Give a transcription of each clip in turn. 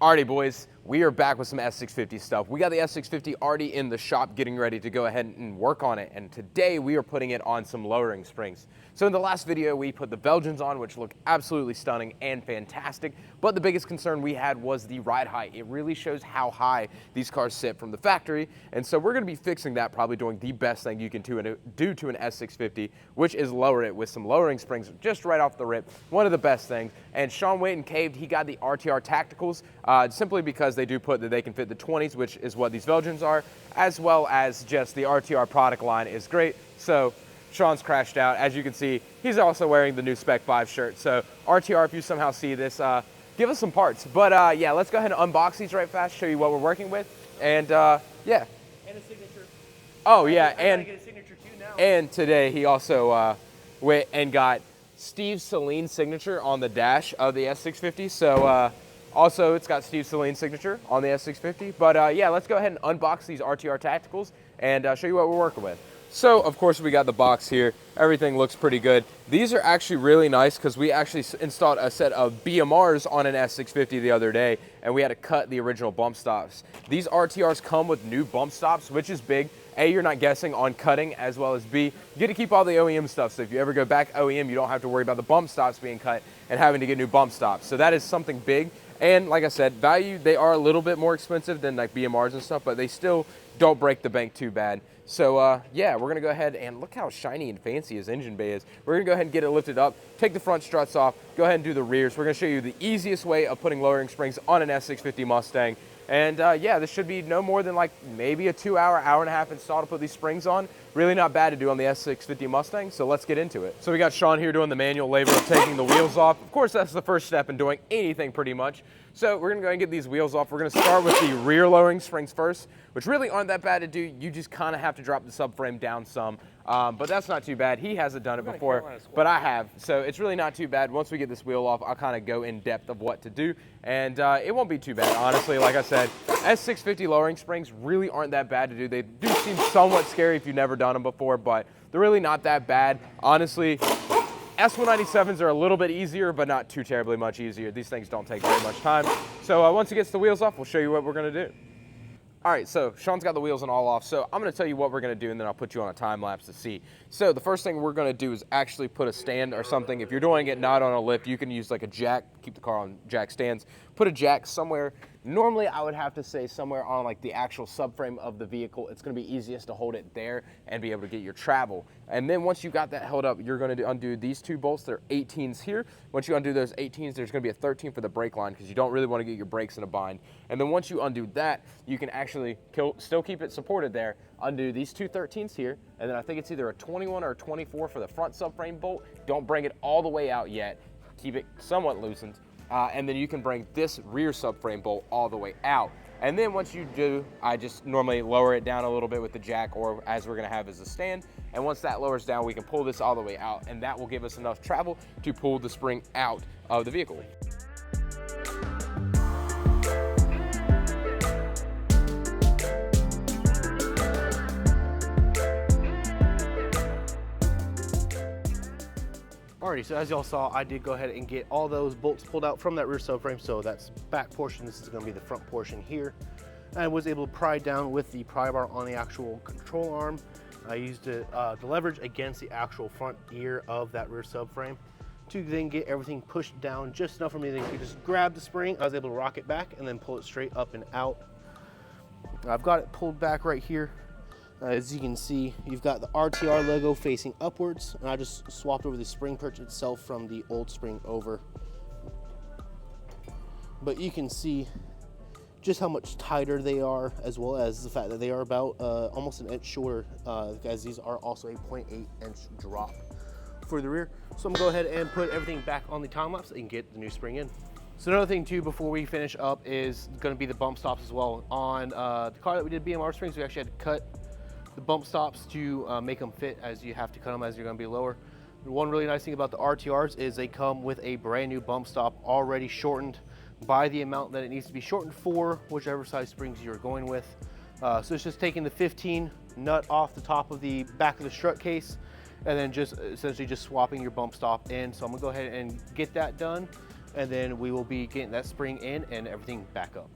Alrighty boys, we are back with some S650 stuff. We got the S650 already in the shop getting ready to go ahead and work on it, and today we are putting it on some lowering springs. So in the last video we put the Belgians on, which look absolutely stunning and fantastic, but the biggest concern we had was the ride height. It really shows how high these cars sit from the factory, and so we're going to be fixing that, probably doing the best thing you can do to an S650, which is lower it with some lowering springs just right off the rip. One of the best things. And Sean went and caved. He got the RTR Tacticals simply because they do put that they can fit the 20s, which is what these Belgians are, as well as just the RTR product line is great. So Sean's crashed out. As you can see, he's also wearing the new Spec 5 shirt. So RTR, if you somehow see this, give us some parts. But yeah, let's go ahead and unbox these right fast, show you what we're working with, and yeah. And a signature. Oh yeah, I get a signature too now. and today he also went and got Steve Selene's signature on the dash of the S650. So also it's got Steve Selene's signature on the S650. But yeah, let's go ahead and unbox these RTR Tacticals and show you what we're working with. So of course we got the box here. Everything looks pretty good. These are actually really nice because we actually installed a set of BMRs on an S650 the other day, and we had to cut the original bump stops. These RTRs come with new bump stops, which is big. A, you're not guessing on cutting, as well as B, you get to keep all the OEM stuff. So if you ever go back OEM, you don't have to worry about the bump stops being cut and having to get new bump stops. So that is something big. And like I said, value, they are a little bit more expensive than like BMRs and stuff, but they still don't break the bank too bad. So yeah, we're gonna go ahead and look how shiny and fancy his engine bay is. We're gonna go ahead and get it lifted up, take the front struts off, go ahead and do the rears. We're gonna show you the easiest way of putting lowering springs on an S650 Mustang. And yeah, this should be no more than like maybe a 2 hour, hour and a half install to put these springs on. Really not bad to do on the S650 Mustang, so let's get into it. So we got Sean here doing the manual labor of taking the wheels off. Of course, that's the first step in doing anything pretty much. So we're gonna go ahead and get these wheels off. We're gonna start with the rear lowering springs first, which really aren't that bad to do. You just kind of have to drop the subframe down some, but that's not too bad. He hasn't done it before, but I have. So it's really not too bad. Once we get this wheel off, I'll kind of go in depth of what to do, and it won't be too bad, honestly. Like I said, S650 lowering springs really aren't that bad to do. They do seem somewhat scary if you've never done them before, but they're really not that bad. Honestly, S197s are a little bit easier, but not too terribly much easier. These things don't take very much time. So once he gets the wheels off, we'll show you what we're gonna do. All right, so Sean's got the wheels and all off, so I'm gonna tell you what we're gonna do, and then I'll put you on a time lapse to see. So the first thing we're gonna do is actually put a stand or something. If you're doing it not on a lift, you can use like a jack, keep the car on jack stands. Put a jack somewhere. Normally I would have to say somewhere on like the actual subframe of the vehicle. It's gonna be easiest to hold it there and be able to get your travel. And then once you got that held up, you're gonna undo these two bolts. They're 18s here. Once you undo those 18s, there's gonna be a 13 for the brake line because you don't really wanna get your brakes in a bind. And then once you undo that, you can actually still keep it supported there. Undo these two 13s here, and then I think it's either a 21 or a 24 for the front subframe bolt. Don't bring it all the way out yet. Keep it somewhat loosened. And then you can bring this rear subframe bolt all the way out. And then once you do, I just normally lower it down a little bit with the jack, or as we're gonna have as a stand. And once that lowers down, we can pull this all the way out, and that will give us enough travel to pull the spring out of the vehicle. Alrighty, so as y'all saw, I did go ahead and get all those bolts pulled out from that rear subframe. So that's back portion. This is going to be the front portion here. I was able to pry down with the pry bar on the actual control arm. I used it, the leverage against the actual front ear of that rear subframe to then get everything pushed down just enough for me to just grab the spring. I was able to rock it back and then pull it straight up and out. I've got it pulled back right here. As you can see, you've got the RTR logo facing upwards, and I just swapped over the spring perch itself from the old spring over. But you can see just how much tighter they are, as well as the fact that they are about almost an inch shorter, as these are also a 0.8 inch drop for the rear. So I'm gonna go ahead and put everything back on the time lapse and get the new spring in. So another thing too, before we finish up, is gonna be the bump stops as well. On the car that we did BMR springs, we actually had to cut the bump stops to make them fit, as you have to cut them as you're going to be lower. One really nice thing about the RTRs is they come with a brand new bump stop already shortened by the amount that it needs to be shortened for, whichever size springs you're going with. So it's just taking the 15 nut off the top of the back of the strut case, and then just essentially just swapping your bump stop in. So I'm gonna go ahead and get that done. and then we will be getting that spring in and everything back up.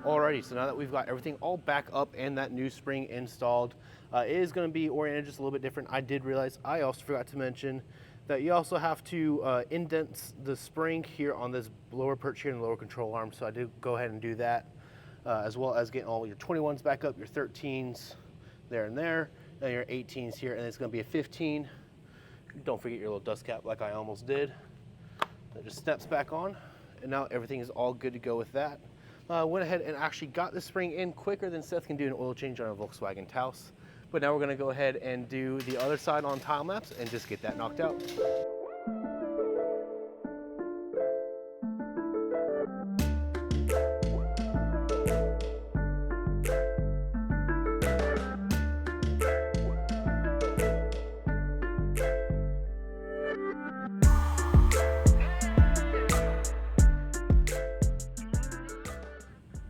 Alrighty, so now that we've got everything all back up and that new spring installed, it is going to be oriented just a little bit different. I did realize I also forgot to mention that you also have to indent the spring here on this lower perch here in the lower control arm. So I did go ahead and do that, as well as getting all your 21s back up, your 13s there, and your 18s here, and it's going to be a 15. Don't forget your little dust cap like I almost did. That just snaps back on, and now everything is all good to go with that. Went ahead and actually got the spring in quicker than Seth can do an oil change on a Volkswagen Taos. But now we're going to go ahead and do the other side on time lapse and just get that knocked out.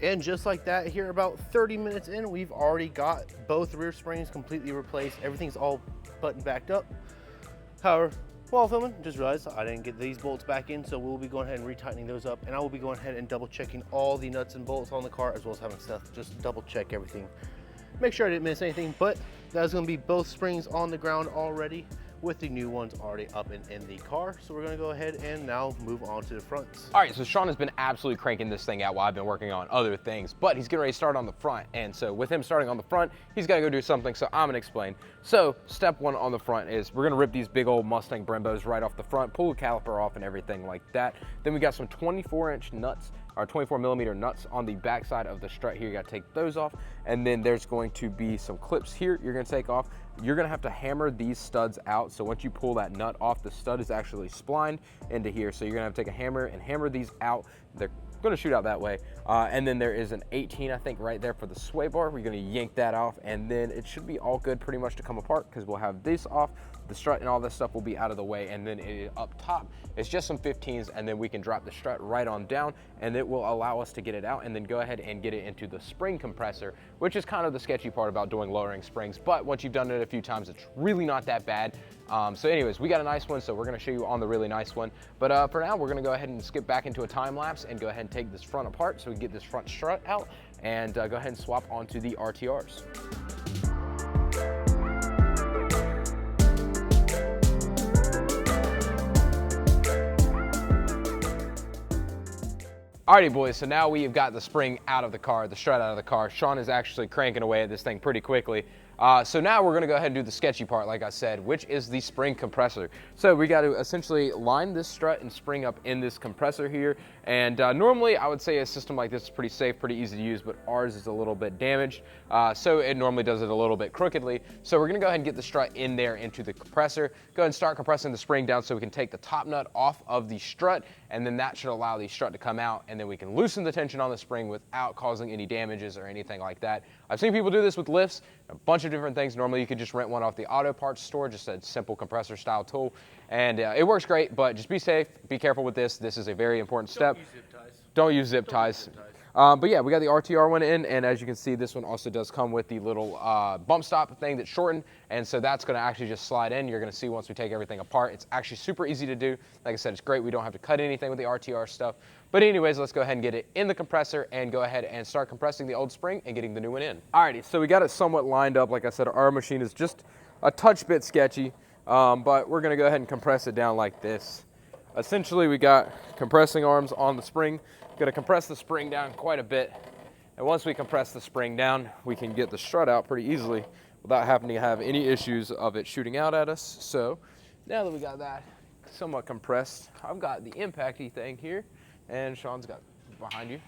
And just like that, here about 30 minutes in, we've already got both rear springs completely replaced. Everything's all buttoned backed up. However, while filming, just realized I didn't get these bolts back in, so we'll be going ahead and retightening those up, and I will be going ahead and double checking all the nuts and bolts on the car, as well as having Seth just double check everything. Make sure I didn't miss anything, but that's gonna be both springs on the ground already, with the new ones already up and in the car. So we're gonna go ahead and now move on to the fronts. All right, so Sean has been absolutely cranking this thing out while I've been working on other things, but he's getting ready to start on the front. And so with him starting on the front, he's gotta go do something, so I'm gonna explain. So step one on the front is we're gonna rip these big old Mustang Brembos right off the front, pull the caliper off and everything like that. Then we got some 24-inch nuts, or 24mm nuts on the backside of the strut here. You gotta take those off. And then there's going to be some clips here you're gonna take off. You're gonna have to hammer these studs out. So once you pull that nut off, the stud is actually splined into here. So you're gonna have to take a hammer and hammer these out. They're gonna shoot out that way. And then there is an 18, I think, right there for the sway bar. We're gonna yank that off, and then it should be all good pretty much to come apart, because we'll have this off, the strut and all this stuff will be out of the way, and then up top, it's just some 15s, and then we can drop the strut right on down, and it will allow us to get it out, and then go ahead and get it into the spring compressor, which is kind of the sketchy part about doing lowering springs, but once you've done it a few times, it's really not that bad. So anyways, we got a nice one, so we're gonna show you on the really nice one. But for now, we're gonna go ahead and skip back into a time lapse and go ahead and take this front apart so we can get this front strut out, and go ahead and swap onto the RTRs. Alrighty boys, so now we've got the spring out of the car, the strut out of the car. Sean is actually cranking away at this thing pretty quickly. So now we're gonna go ahead and do the sketchy part, like I said, which is the spring compressor. So we gotta essentially line this strut and spring up in this compressor here. And normally I would say a system like this is pretty safe, pretty easy to use, but ours is a little bit damaged. So it normally does it a little bit crookedly. So we're gonna go ahead and get the strut in there into the compressor. Go ahead and start compressing the spring down so we can take the top nut off of the strut, and then that should allow the strut to come out, and then we can loosen the tension on the spring without causing any damages or anything like that. I've seen people do this with lifts, a bunch of different things. Normally you could just rent one off the auto parts store, just a simple compressor style tool, and it works great, but just be safe, be careful with this. This is a very important step. Don't use zip ties. But yeah, we got the RTR one in, and as you can see, this one also does come with the little bump stop thing that's shortened, and so that's gonna actually just slide in. You're gonna see once we take everything apart. It's actually super easy to do. Like I said, it's great. We don't have to cut anything with the RTR stuff. But anyways, let's go ahead and get it in the compressor and go ahead and start compressing the old spring and getting the new one in. Alrighty, so we got it somewhat lined up. Like I said, our machine is just a touch bit sketchy, but we're gonna go ahead and compress it down like this. Essentially, we got compressing arms on the spring. Gonna compress the spring down quite a bit. And once we compress the spring down, we can get the strut out pretty easily without having to have any issues of it shooting out at us. So now that we got that somewhat compressed, I've got the impacty thing here, and Sean's got behind you.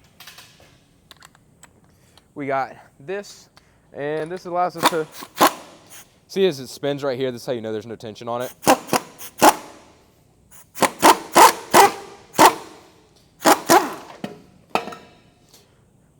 We got this, and this allows us to, see as it spins right here, this is how you know there's no tension on it.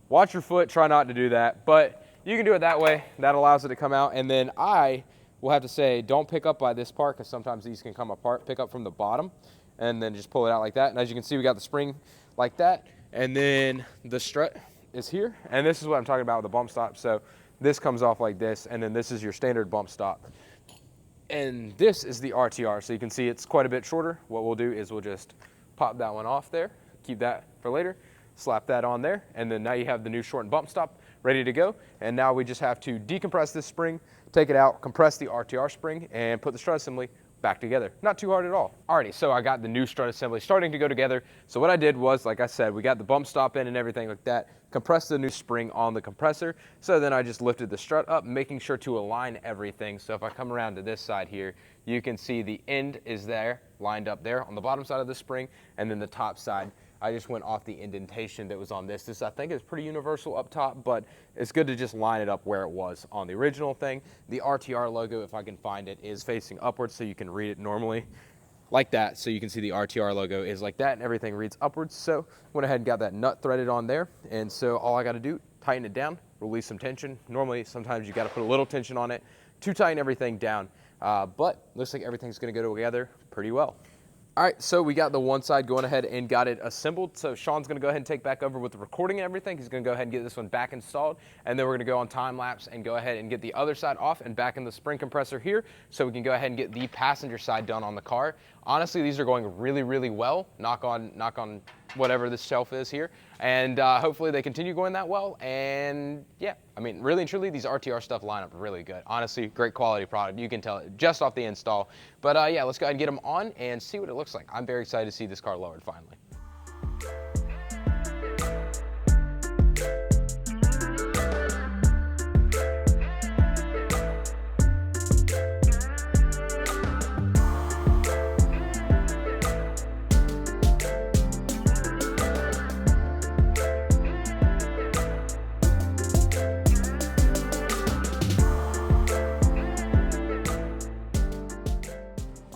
Watch your foot, try not to do that, but you can do it that way. That allows it to come out. And then I will have to say, don't pick up by this part, because sometimes these can come apart. Pick up from the bottom and then just pull it out like that. And as you can see, we got the spring like that. And then the strut is here. And this is what I'm talking about with the bump stop. So this comes off like this, and then this is your standard bump stop. And this is the RTR. So you can see it's quite a bit shorter. What we'll do is we'll just pop that one off there, keep that for later, slap that on there, and then now you have the new shortened bump stop ready to go. And now we just have to decompress this spring, take it out, compress the RTR spring, and put the strut assembly back together. Not too hard at all. Alrighty, so I got the new strut assembly starting to go together. So what I did was, like I said, we got the bump stop in and everything like that, compressed the new spring on the compressor. So then I just lifted the strut up, making sure to align everything. So if I come around to this side here, you can see the end is there, lined up there on the bottom side of the spring, and then the top side, I just went off the indentation that was on this. This, I think, is pretty universal up top, but it's good to just line it up where it was on the original thing. The RTR logo, if I can find it, is facing upwards, so you can read it normally like that. So you can see the RTR logo is like that, and everything reads upwards. So went ahead and got that nut threaded on there. And so all I got to do, tighten it down, release some tension. Normally, sometimes you got to put a little tension on it to tighten everything down. But looks like everything's going to go together pretty well. All right, so we got the one side going ahead and got it assembled. So Sean's gonna go ahead and take back over with the recording and everything. He's gonna go ahead and get this one back installed. And then we're gonna go on time lapse and go ahead and get the other side off and back in the spring compressor here, so we can go ahead and get the passenger side done on the car. Honestly, these are going really, really well. Knock on whatever this shelf is here. And hopefully they continue going that well. And yeah, I mean, really and truly, these RTR stuff line up really good. Honestly, great quality product. You can tell it just off the install. But yeah, let's go ahead and get them on and see what it looks like. I'm very excited to see this car lowered finally.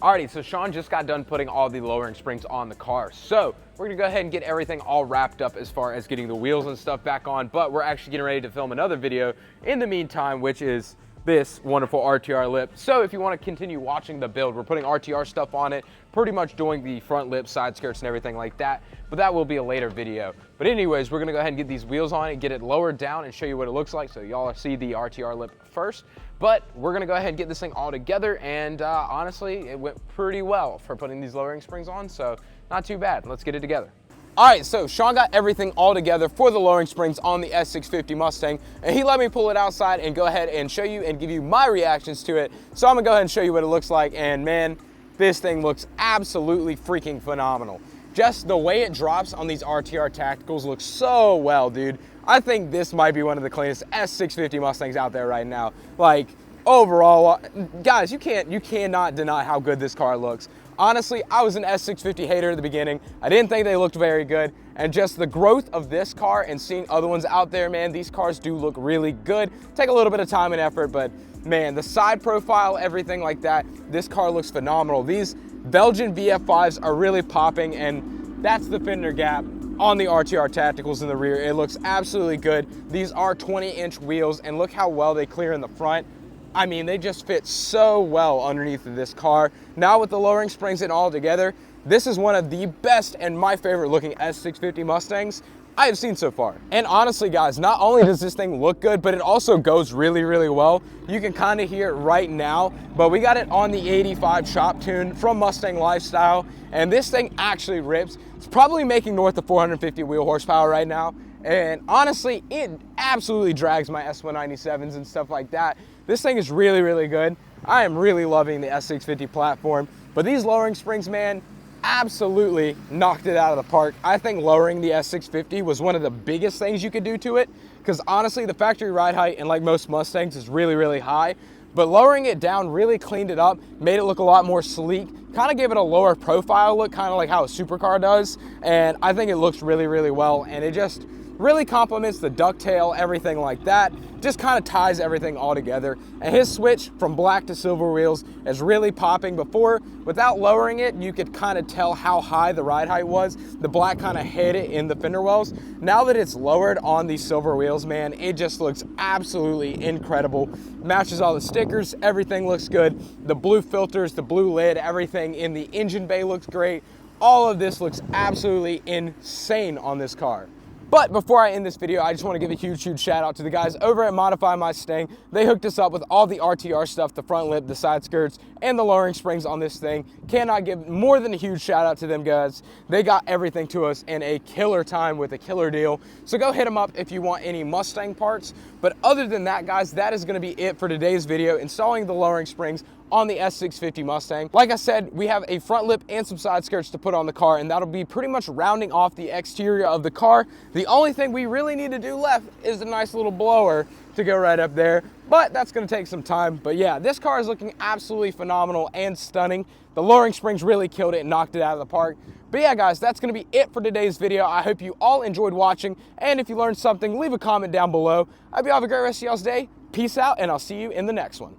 Alrighty, so Sean just got done putting all the lowering springs on the car. So we're gonna go ahead and get everything all wrapped up as far as getting the wheels and stuff back on, but we're actually getting ready to film another video in the meantime, which is this wonderful RTR lip. So if you want to continue watching the build, we're putting RTR stuff on it, pretty much doing the front lip, side skirts, and everything like that, but that will be a later video. But anyways, we're gonna go ahead and get these wheels on it, get it lowered down, and show you what it looks like, so y'all see the RTR lip first. But we're gonna go ahead and get this thing all together, and honestly, it went pretty well for putting these lowering springs on, so not too bad. Let's get it together. All right, so Sean got everything all together for the lowering springs on the S650 Mustang, and he let me pull it outside and go ahead and show you and give you my reactions to it. So I'm gonna go ahead and show you what it looks like, and man, this thing looks absolutely freaking phenomenal. Just the way it drops on these RTR Tacticals looks so well, dude. I think this might be one of the cleanest S650 Mustangs out there right now. Like, overall, guys, you cannot deny how good this car looks. Honestly, I was an S650 hater at the beginning. I didn't think they looked very good. And just the growth of this car and seeing other ones out there, man, these cars do look really good. Take a little bit of time and effort, but man, the side profile, everything like that, this car looks phenomenal. These Belgian VF5s are really popping, and that's the fender gap on the RTR Tacticals in the rear. It looks absolutely good. These are 20-inch wheels, and look how well they clear in the front. I mean, they just fit so well underneath of this car. Now with the lowering springs and all together, this is one of the best and my favorite looking S650 Mustangs I have seen so far. And honestly, guys, not only does this thing look good, but it also goes really, really well. You can kind of hear it right now, but we got it on the 85 shop tune from Mustang Lifestyle, and this thing actually rips. It's probably making north of 450 wheel horsepower right now. And honestly, it absolutely drags my S197s and stuff like that. This thing is really, really good. I am really loving the S650 platform, but these lowering springs, man, absolutely knocked it out of the park. I think lowering the S650 was one of the biggest things you could do to it, because honestly, the factory ride height, and like most Mustangs, is really, really high. But lowering it down really cleaned it up, made it look a lot more sleek, kind of gave it a lower profile look, kind of like how a supercar does. And I think it looks really, really well, and it just really complements the ducktail, everything like that. Just kind of ties everything all together. And his switch from black to silver wheels is really popping. Before, without lowering it, you could kind of tell how high the ride height was. The black kind of hid it in the fender wells. Now that it's lowered on these silver wheels, man, it just looks absolutely incredible. Matches all the stickers, everything looks good. The blue filters, the blue lid, everything in the engine bay looks great. All of this looks absolutely insane on this car. But before I end this video, I just want to give a huge shout out to the guys over at Modify Mustang. They hooked us up with all the RTR stuff, the front lip, the side skirts, and the lowering springs on this thing. Cannot give more than a huge shout out to them guys. They got everything to us in a killer time with a killer deal. So go hit them up if you want any Mustang parts. But other than that, guys, that is going to be it for today's video, installing the lowering springs on the S650 Mustang. Like I said, we have a front lip and some side skirts to put on the car, and that'll be pretty much rounding off the exterior of the car. The only thing we really need to do left is a nice little blower to go right up there, but that's gonna take some time. But yeah, this car is looking absolutely phenomenal and stunning. The lowering springs really killed it and knocked it out of the park. But yeah, guys, that's gonna be it for today's video. I hope you all enjoyed watching, and if you learned something, leave a comment down below. I hope you have a great rest of y'all's day. Peace out, and I'll see you in the next one.